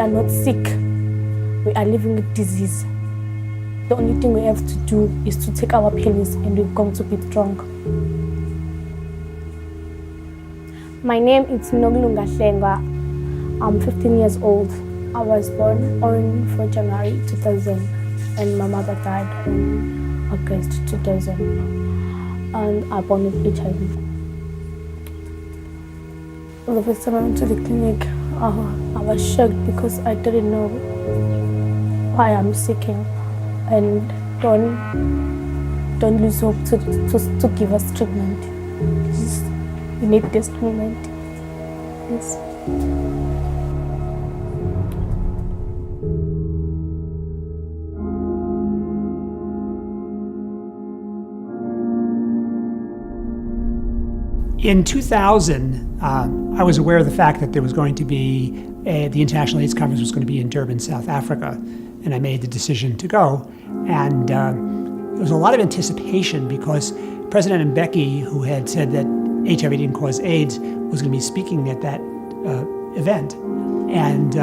are not sick. We are living with disease. The only thing we have to do is to take our pills and we're going to be strong. My name is Noglunga Hlenga. I'm 15 years old. I was born on 4 January 2000 and my mother died in August 2000. And I born with HIV. The first time I went to the clinic, I was shocked because I didn't know why I'm sick. And don't lose hope to give us treatment. We need this treatment. Yes. In 2000, I was aware of the fact that there was going to be the International AIDS Conference was going to be in Durban, South Africa, and I made the decision to go. And there was a lot of anticipation because President Mbeki, who had said that HIV didn't cause AIDS, was going to be speaking at that event. And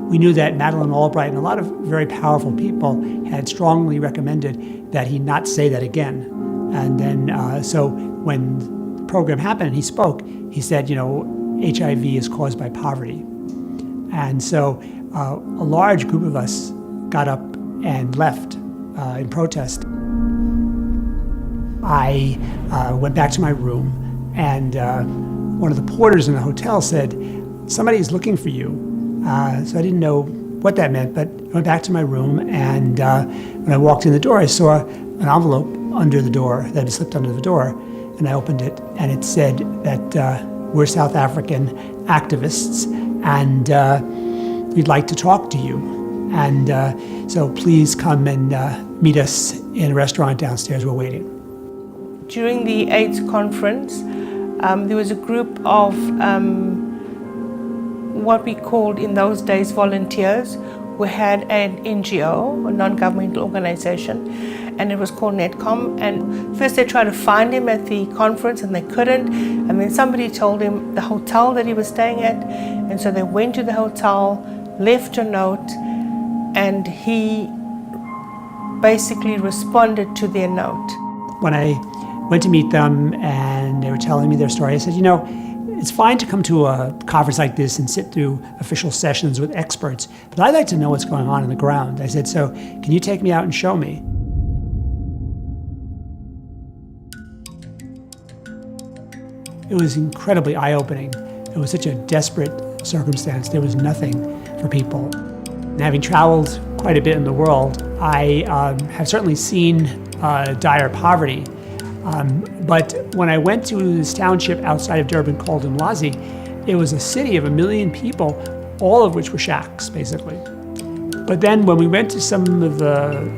we knew that Madeleine Albright and a lot of very powerful people had strongly recommended that he not say that again. And then, so when the program happened and he spoke, he said, HIV is caused by poverty. And so a large group of us got up and left in protest. I went back to my room, and one of the porters in the hotel said, "Somebody's looking for you." So I didn't know what that meant, but I went back to my room, and when I walked in the door, I saw an envelope under the door that had slipped under the door, and I opened it, and it said that we're South African activists, and we'd like to talk to you. And so please come and meet us in a restaurant downstairs. We're waiting. During the AIDS conference, there was a group of what we called in those days volunteers. We had an NGO, a non-governmental organization, and it was called Netcom. And first they tried to find him at the conference and they couldn't. And then somebody told him the hotel that he was staying at. And so they went to the hotel, left a note, and he basically responded to their note. When I went to meet them and they were telling me their story, I said, it's fine to come to a conference like this and sit through official sessions with experts, but I'd like to know what's going on the ground. I said, so can you take me out and show me? It was incredibly eye-opening. It was such a desperate circumstance. There was nothing for people. And having traveled quite a bit in the world, I have certainly seen dire poverty. But when I went to this township outside of Durban called Umlazi, it was a city of 1 million people, all of which were shacks, basically. But then when we went to some of the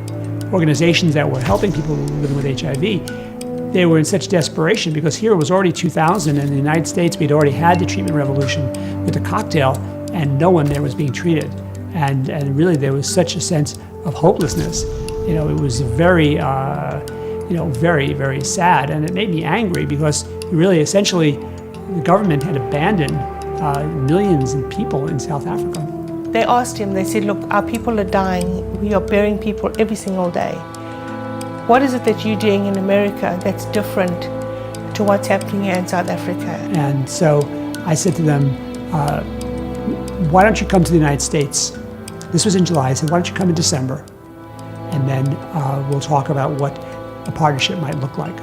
organizations that were helping people living with HIV, they were in such desperation because here it was already 2000, and in the United States we'd already had the treatment revolution with the cocktail, and no one there was being treated. And really there was such a sense of hopelessness. It was very, very, very sad, and it made me angry because really, essentially, the government had abandoned millions of people in South Africa. They asked him, they said, look, our people are dying. We are burying people every single day. What is it that you're doing in America that's different to what's happening here in South Africa? And so I said to them, why don't you come to the United States? This was in July. I said, why don't you come in December? And then we'll talk about what a partnership might look like.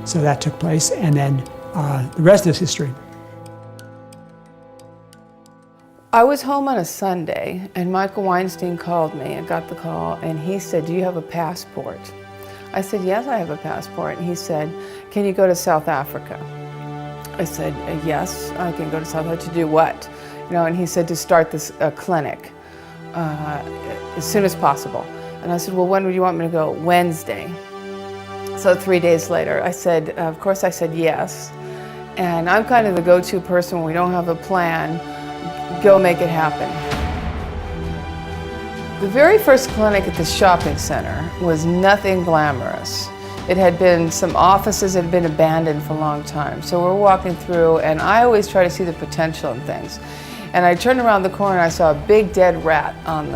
So that took place, and then the rest is history. I was home on a Sunday, and Michael Weinstein called me. I got the call, and he said, do you have a passport? I said, yes, I have a passport. And he said, can you go to South Africa? I said, yes, I can go to South Africa. To do what? And he said, to start this clinic as soon as possible. And I said, well, when would you want me to go? Wednesday. So 3 days later, I said, of course I said yes. And I'm kind of the go-to person when we don't have a plan, go make it happen. The very first clinic at the shopping center was nothing glamorous. It had been, some offices had been abandoned for a long time. So we're walking through, and I always try to see the potential in things. And I turned around the corner and I saw a big dead rat on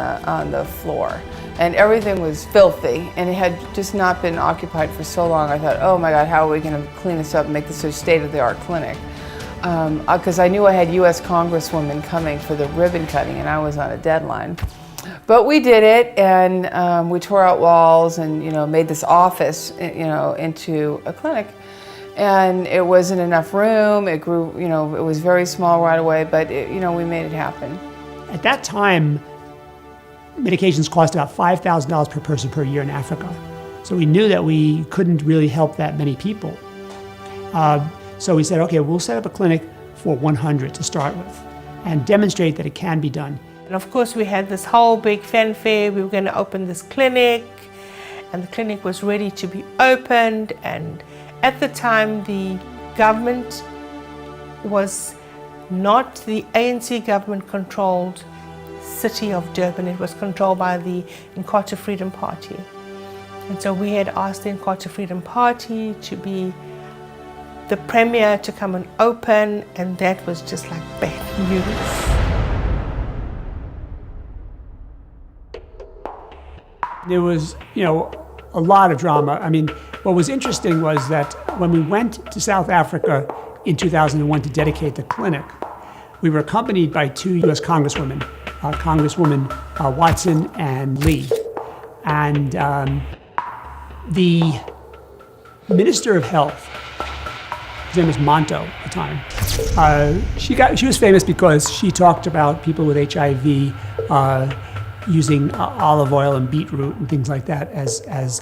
the floor. And everything was filthy, and it had just not been occupied for so long. I thought, oh my God, how are we going to clean this up and make this a state-of-the-art clinic? Because I knew I had U.S. Congresswomen coming for the ribbon cutting, and I was on a deadline. But we did it, and we tore out walls and made this office into a clinic. And it wasn't enough room. It grew, it was very small right away, but we made it happen. At that time, medications cost about $5,000 per person per year in Africa. So we knew that we couldn't really help that many people. So we said, okay, we'll set up a clinic for 100 to start with and demonstrate that it can be done. And of course we had this whole big fanfare. We were going to open this clinic, and the clinic was ready to be opened. And at the time, the government was not the ANC government-controlled city of Durban. It was controlled by the Inkatha Freedom Party. And so we had asked the Inkatha Freedom Party to be the premier to come and open, and that was just like bad news. There was, a lot of drama. I mean, what was interesting was that when we went to South Africa in 2001 to dedicate the clinic, we were accompanied by two U.S. Congresswomen, Congresswoman Watson and Lee. And the Minister of Health, his name was Monto at the time, she was famous because she talked about people with HIV using olive oil and beetroot and things like that as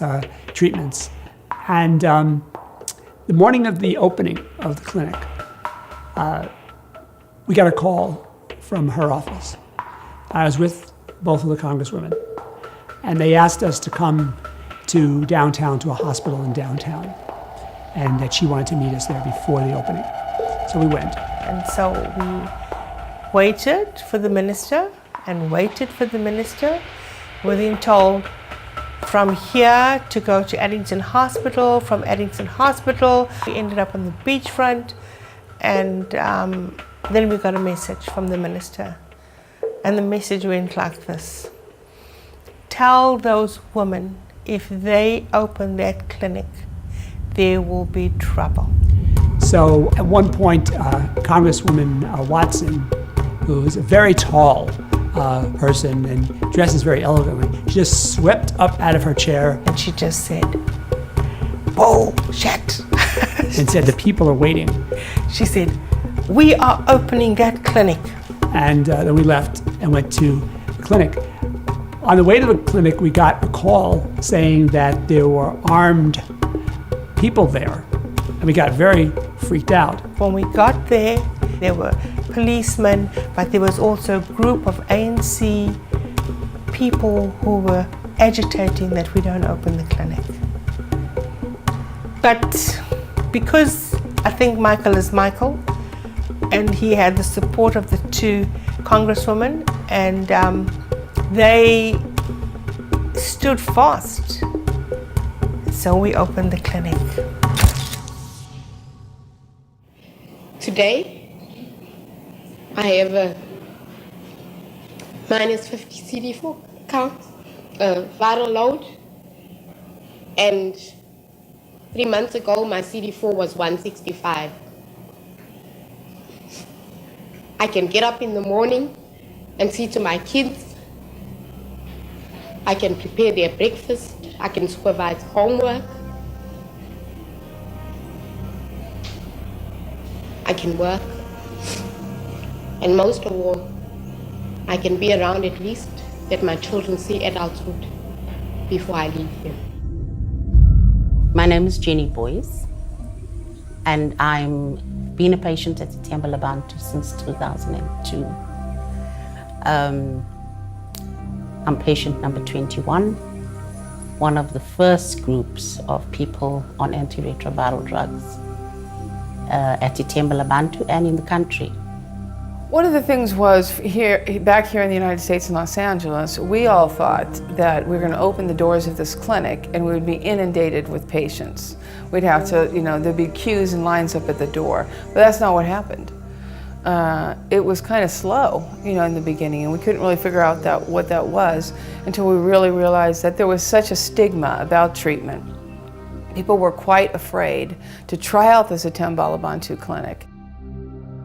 treatments. And the morning of the opening of the clinic, we got a call from her office. I was with both of the congresswomen, and they asked us to come to downtown, to a hospital in downtown, and that she wanted to meet us there before the opening. So we went. And so we waited for the minister and waited for the minister. We were then told from here to go to Addington Hospital. From Addington Hospital, we ended up on the beachfront, and then we got a message from the minister. And the message went like this: tell those women if they open that clinic, there will be trouble. So at one point, Congresswoman Watson, who is a very tall person and dresses very elegantly, she just swept up out of her chair and she just said, bullshit. And said, the people are waiting. She said, we are opening that clinic. And then we left and went to the clinic. On the way to the clinic, we got a call saying that there were armed people there, and we got very freaked out. When we got there were policemen, but there was also a group of ANC people who were agitating that we don't open the clinic. But because I think Michael is Michael, and he had the support of the two congresswomen, and they stood fast. So we opened the clinic. Today, I have a minus 50 CD4 count, viral load, and 3 months ago my CD4 was 165. I can get up in the morning and see to my kids. I can prepare their breakfast. I can supervise homework. I can work. And most of all, I can be around at least that my children see adulthood before I leave here. My name is Jenny Boyce, and I'm been a patient at Temba Labantu since 2002. I'm patient number 21, one of the first groups of people on antiretroviral drugs at Temba Labantu and in the country. One of the things was back here in the United States in Los Angeles, we all thought that we were going to open the doors of this clinic and we would be inundated with patients. We'd have to, there'd be queues and lines up at the door, but that's not what happened. it was kind of slow, in the beginning, and we couldn't really figure out what that was until we really realized that there was such a stigma about treatment. People were quite afraid to try out the Atembala Bantu clinic.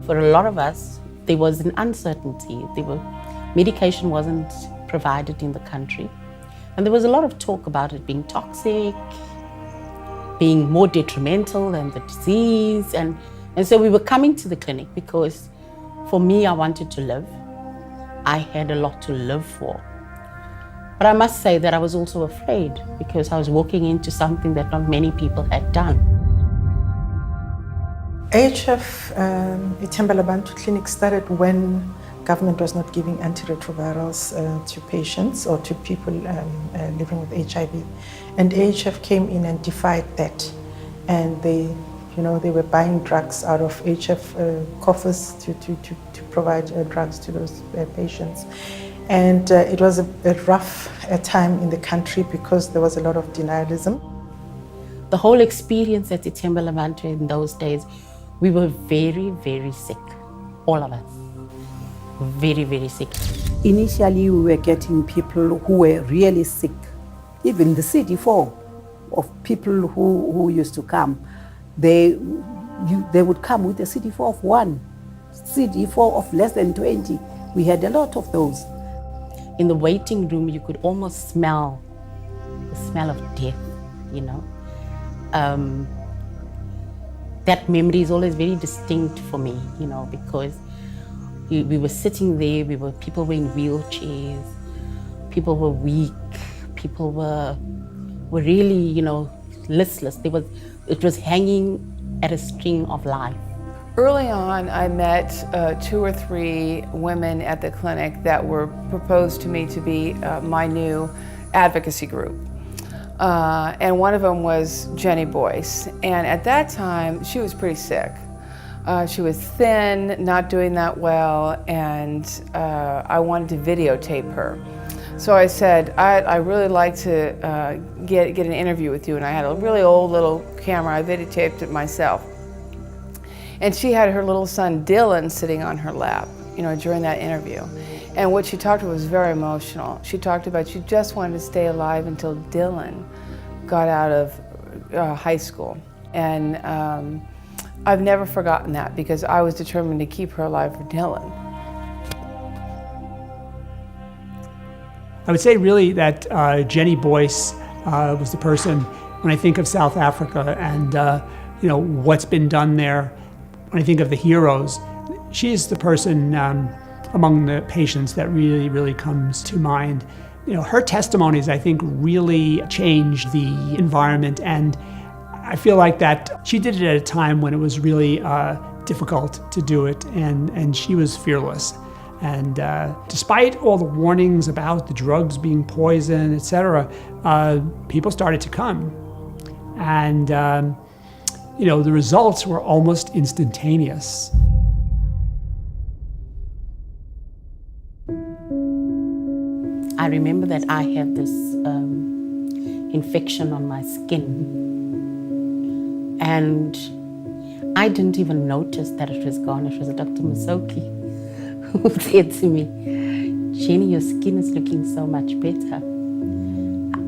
For a lot of us, there was an uncertainty. Medication wasn't provided in the country, and there was a lot of talk about it being toxic, being more detrimental than the disease, and so we were coming to the clinic because for me, I wanted to live. I had a lot to live for. But I must say that I was also afraid because I was walking into something that not many people had done. AHF Itembala Bantu Clinic started when government was not giving antiretrovirals to patients or to people living with HIV. And AHF came in and defied that. And they were buying drugs out of AHF coffers to provide drugs to those patients. And it was a rough time in the country because there was a lot of denialism. The whole experience at Itembala Bantu in those days, we were very, very sick, all of us. Very, very sick. Initially, we were getting people who were really sick. Even the CD4 of people who used to come, they would come with a CD4 of 1, CD4 of less than 20. We had a lot of those. In the waiting room, you could almost smell the smell of death, That memory is always very distinct for me, because we were sitting there, people were in wheelchairs, people were weak, people were really, listless. It was hanging at a string of life. Early on, I met 2 or 3 women at the clinic that were proposed to me to be my new advocacy group. And one of them was Jenny Boyce. And at that time, she was pretty sick. She was thin, not doing that well, and I wanted to videotape her. So I said, I'd really like to get an interview with you. And I had a really old little camera. I videotaped it myself. And she had her little son Dylan sitting on her lap, during that interview. And what she talked about was very emotional. She talked about she just wanted to stay alive until Dylan got out of high school. And I've never forgotten that because I was determined to keep her alive for Dylan. I would say really that Jenny Boyce was the person, when I think of South Africa and what's been done there, when I think of the heroes, she is the person among the patients that really, really comes to mind. Her testimonies, I think, really changed the environment, and I feel like that she did it at a time when it was really difficult to do it, and she was fearless. And despite all the warnings about the drugs being poison, etc., people started to come. And the results were almost instantaneous. I remember that I had this infection on my skin, and I didn't even notice that it was gone. It was Dr. Masoki who said to me, "Jenny, your skin is looking so much better."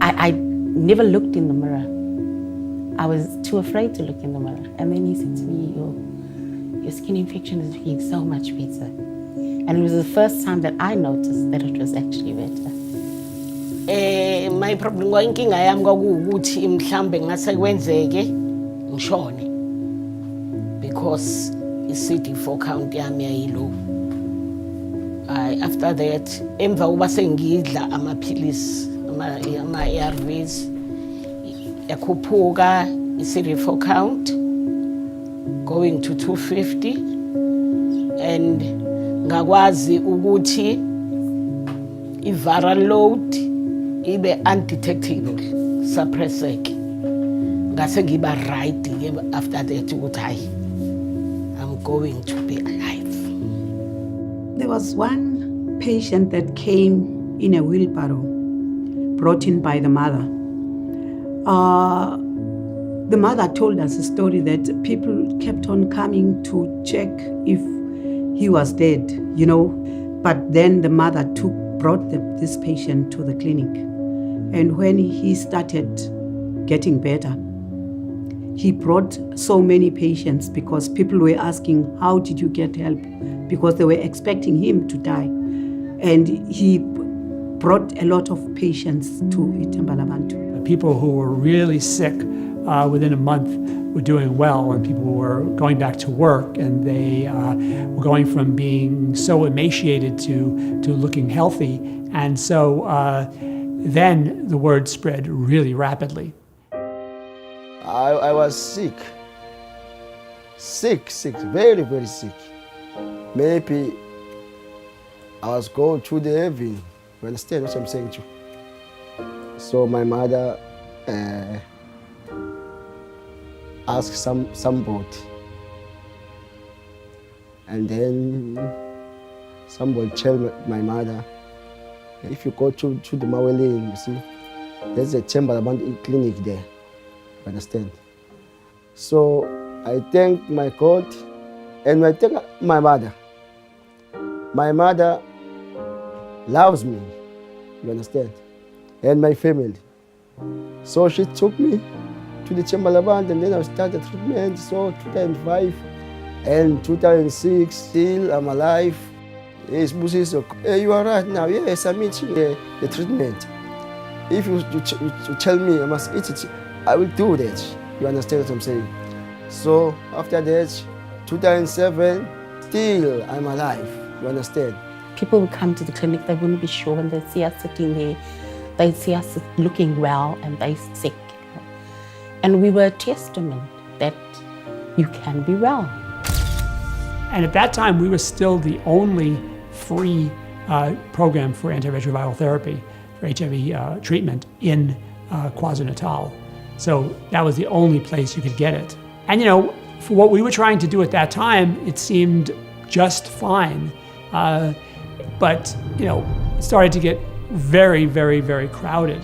I never looked in the mirror. I was too afraid to look in the mirror. And then he said to me, your skin infection is looking so much better. And it was the first time that I noticed that it was actually better. My problem inkinga yami kwakuwukuthi mhlambe ngase kwenzeke ngishone because i-CD4 count yami yayilo. After that, emva kuba sengidla amaphilisi ama-ARVs yakhuphuka i-CD4 count going to 250, and ngakwazi ukuthi i-viral load ibe undetectable, suppresseke. Ngase ngiba right after that ukuthi I'm going to be alive. There was one patient that came in a wheelbarrow, brought in by the mother. The mother told us a story that people kept on coming to check if he was dead, you know. But then the mother brought this patient to the clinic. And when he started getting better, he brought so many patients because people were asking, how did you get help? Because they were expecting him to die. And he brought a lot of patients to Ithembalabantu. People who were really sick within a month were doing well, and people were going back to work, and they were going from being so emaciated to looking healthy. And so then the word spread really rapidly. I was sick, very, very sick. Maybe I was going through the heaven. You understand what I'm saying to you? So my mother asked somebody, and then somebody tell my mother, if you go to the Mawelin, you see, there's a Ithembalabantu clinic there. You understand? So I thank my God and I thank my mother. My mother loves me, you understand, and my family. So she took me to the Ithembalabantu, and then I started treatment. So 2005 and 2006, still I'm alive. Yes, hey, you are right now. Yes, I'm eating the treatment. If you tell me I must eat it, I will do that. You understand what I'm saying? So after that, 2007, still I'm alive. You understand? People who come to the clinic, they wouldn't be sure when they see us sitting there. They see us looking well and they sick. And we were a testament that you can be well. And at that time, we were still the only free program for antiretroviral therapy, for HIV treatment in KwaZulu-Natal. So that was the only place you could get it. And you know, for what we were trying to do at that time, it seemed just fine. But you know, it started to get very, very, very crowded.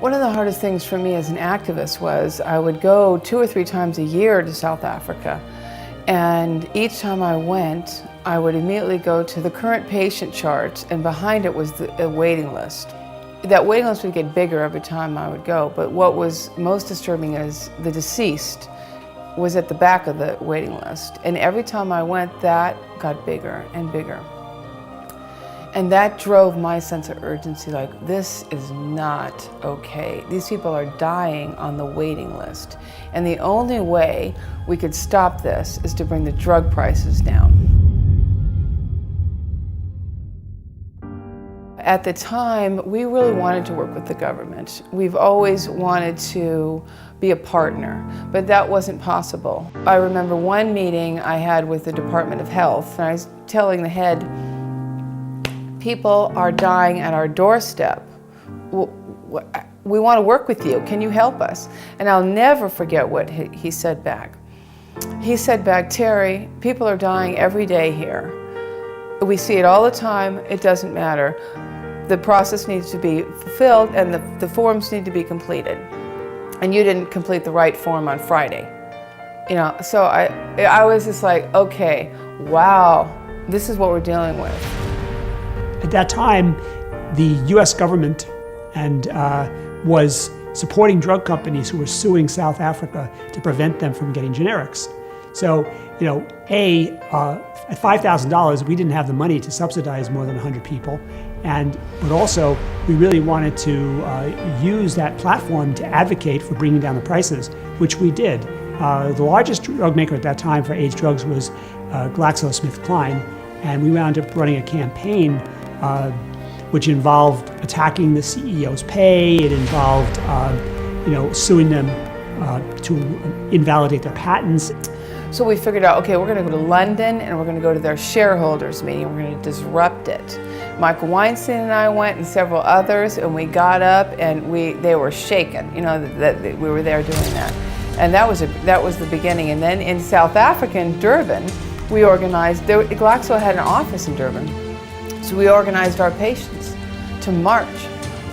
One of the hardest things for me as an activist was I would go 2 or 3 times a year to South Africa. And each time I went, I would immediately go to the current patient chart, and behind it was a waiting list. That waiting list would get bigger every time I would go, but what was most disturbing is the deceased was at the back of the waiting list. And every time I went, that got bigger and bigger. And that drove my sense of urgency, like, this is not okay. These people are dying on the waiting list. And the only way we could stop this is to bring the drug prices down. At the time, we really wanted to work with the government. We've always wanted to be a partner, but that wasn't possible. I remember one meeting I had with the Department of Health, and I was telling the head, people are dying at our doorstep. We want to work with you. Can you help us? And I'll never forget what he said back. He said back, Terry, people are dying every day here. We see it all the time. It doesn't matter. The process needs to be fulfilled and the forms need to be completed. And you didn't complete the right form on Friday. You know, so I was just like, okay, wow, this is what we're dealing with. At that time, the US government was supporting drug companies who were suing South Africa to prevent them from getting generics. So, you know, at $5,000, we didn't have the money to subsidize more than 100 people. But also, we really wanted to use that platform to advocate for bringing down the prices, which we did. The largest drug maker at that time for AIDS drugs was GlaxoSmithKline, and we wound up running a campaign which involved attacking the CEO's pay. It involved, suing them to invalidate their patents. So we figured out, okay, we're going to go to London and we're going to go to their shareholders meeting. We're going to disrupt it. Michael Weinstein and I went, and several others, and we got up and they were shaken. You know that we were there doing that, and that was the beginning. And then in South Africa, in Durban, we organized. Glaxo had an office in Durban, so we organized our patients to march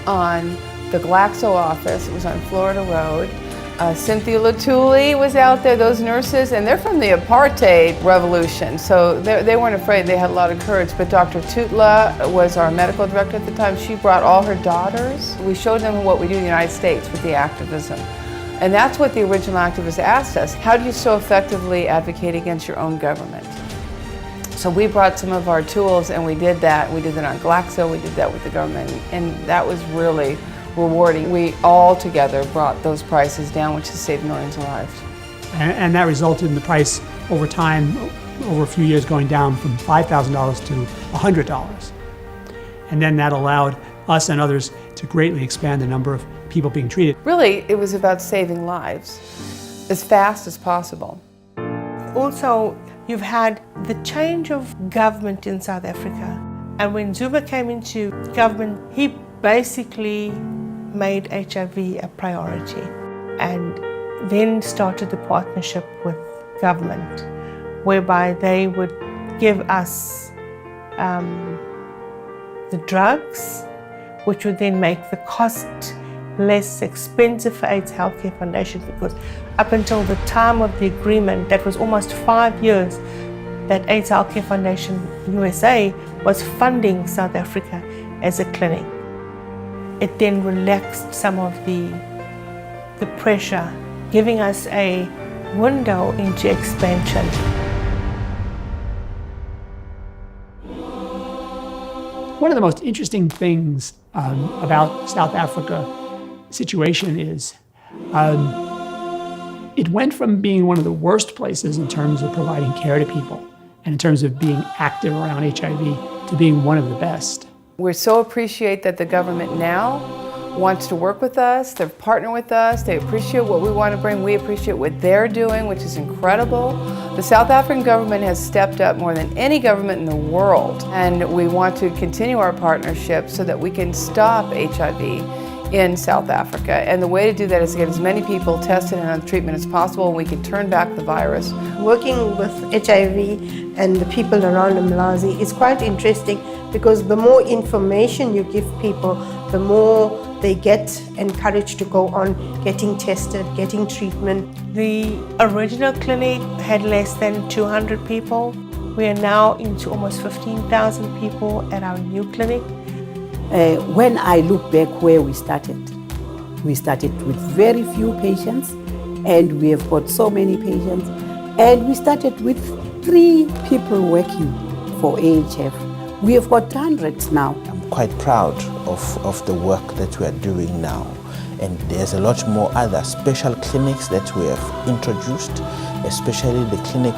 on the Glaxo office. It was on Florida Road. Cynthia Latuli was out there, those nurses, and they're from the apartheid revolution, so they weren't afraid. They had a lot of courage. But Dr. Tutla was our medical director at the time. She brought all her daughters. We showed them what we do in the United States with the activism. And that's what the original activists asked us. How do you so effectively advocate against your own government? So we brought some of our tools and we did that. We did it on Glaxo, we did that with the government, and that was really rewarding. We all together brought those prices down, which has saved millions of lives. And that resulted in the price over time, over a few years, going down from $5,000 to $100. And then that allowed us and others to greatly expand the number of people being treated. Really, it was about saving lives as fast as possible. Also, you've had the change of government in South Africa. And when Zuma came into government, he basically made HIV a priority and then started the partnership with government, whereby they would give us the drugs, which would then make the cost less expensive for AIDS Healthcare Foundation, because up until the time of the agreement, that was almost 5 years, that AIDS Healthcare Foundation USA was funding South Africa as a clinic. It then relaxed some of the pressure, giving us a window into expansion. One of the most interesting things about South Africa situation is it went from being one of the worst places in terms of providing care to people and in terms of being active around HIV to being one of the best. We so appreciate that the government now wants to work with us, they partner with us, they appreciate what we want to bring, we appreciate what they're doing, which is incredible. The South African government has stepped up more than any government in the world, and we want to continue our partnership so that we can stop HIV in South Africa. And the way to do that is to get as many people tested and on treatment as possible, and we can turn back the virus. Working with HIV and the people around Umlazi is quite interesting, because the more information you give people, the more they get encouraged to go on getting tested, getting treatment. The original clinic had less than 200 people. We are now into almost 15,000 people at our new clinic. When I look back where we started with very few patients, and we have got so many patients, and we started with 3 people working for AHF. We have got hundreds now. I'm quite proud of the work that we are doing now. And there's a lot more other special clinics that we have introduced, especially the clinic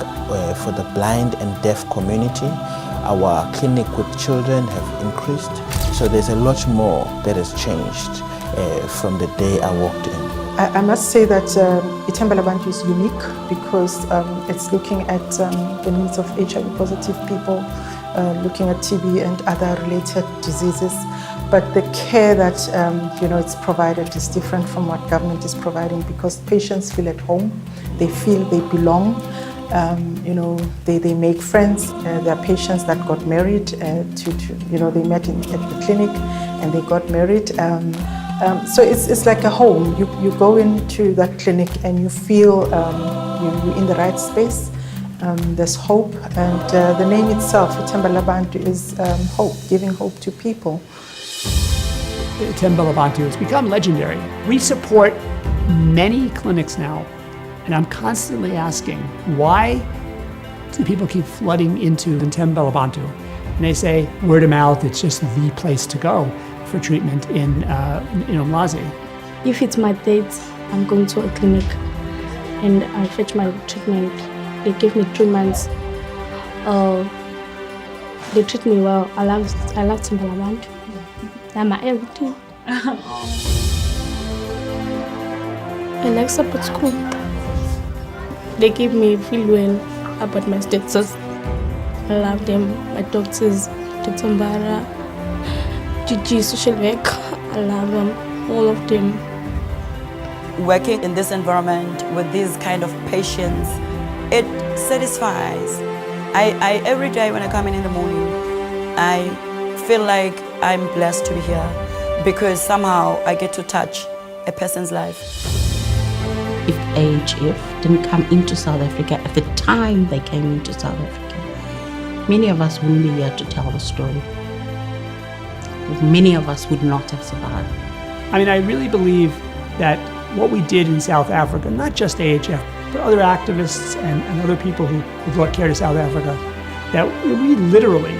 for the blind and deaf community. Our clinic with children have increased. So there's a lot more that has changed from the day I walked in. I must say that Ithemba Labantu is unique because it's looking at the needs of HIV positive people, looking at TB and other related diseases. But the care that it's provided is different from what government is providing, because patients feel at home, they feel they belong. They make friends. There are patients that got married they met at the clinic and they got married. So it's like a home. You go into that clinic and you feel you're in the right space. There's hope, and the name itself, Ithemba Labantu, is hope, giving hope to people. Ithemba Labantu has become legendary. We support many clinics now, and I'm constantly asking, why do people keep flooding into Ithemba Labantu? And they say, word of mouth, it's just the place to go for treatment in Umlazi. If it's my date, I'm going to a clinic and I fetch my treatment. They give me 3 months. They treat me well. I love Ithemba Labantu. They're my everything. I like support school. They give me feel well about my status. I love them. My doctors, Dr. Mbara, Gigi, social work. I love them, all of them. Working in this environment with these kind of patients, it satisfies. I every day when I come in the morning, I feel like I'm blessed to be here because somehow I get to touch a person's life. if AHF didn't come into South Africa at the time they came into South Africa, many of us wouldn't be here to tell the story. Many of us would not have survived. I mean, I really believe that what we did in South Africa, not just AHF, but other activists and other people who brought care to South Africa, that we literally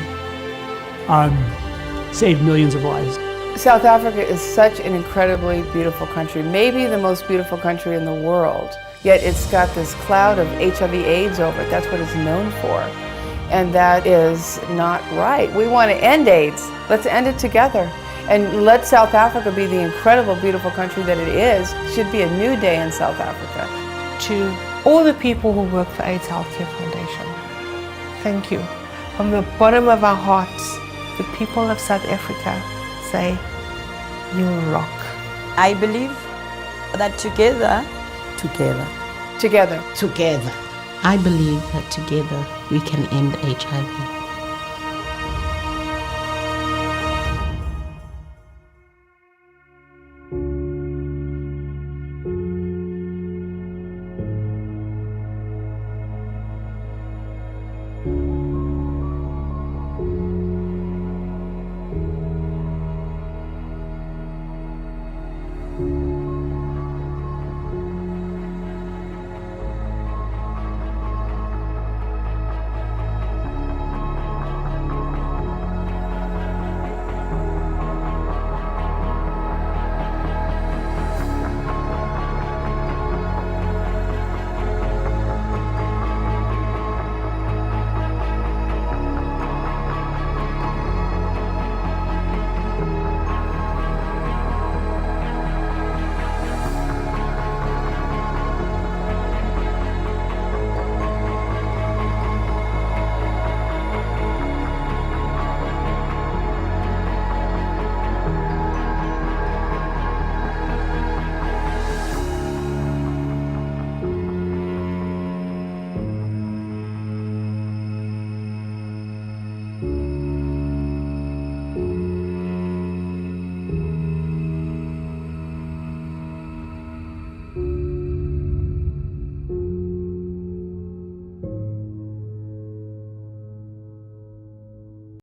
saved millions of lives. South Africa is such an incredibly beautiful country, maybe the most beautiful country in the world, yet it's got this cloud of HIV/AIDS over it. That's what it's known for. And that is not right. We want to end AIDS. Let's end it together. And let South Africa be the incredible, beautiful country that it is. It should be a new day in South Africa. To all the people who work for AIDS Healthcare Foundation, thank you. From the bottom of our hearts, the people of South Africa say, you rock. I believe that together, Together. Together. I believe that together we can end HIV.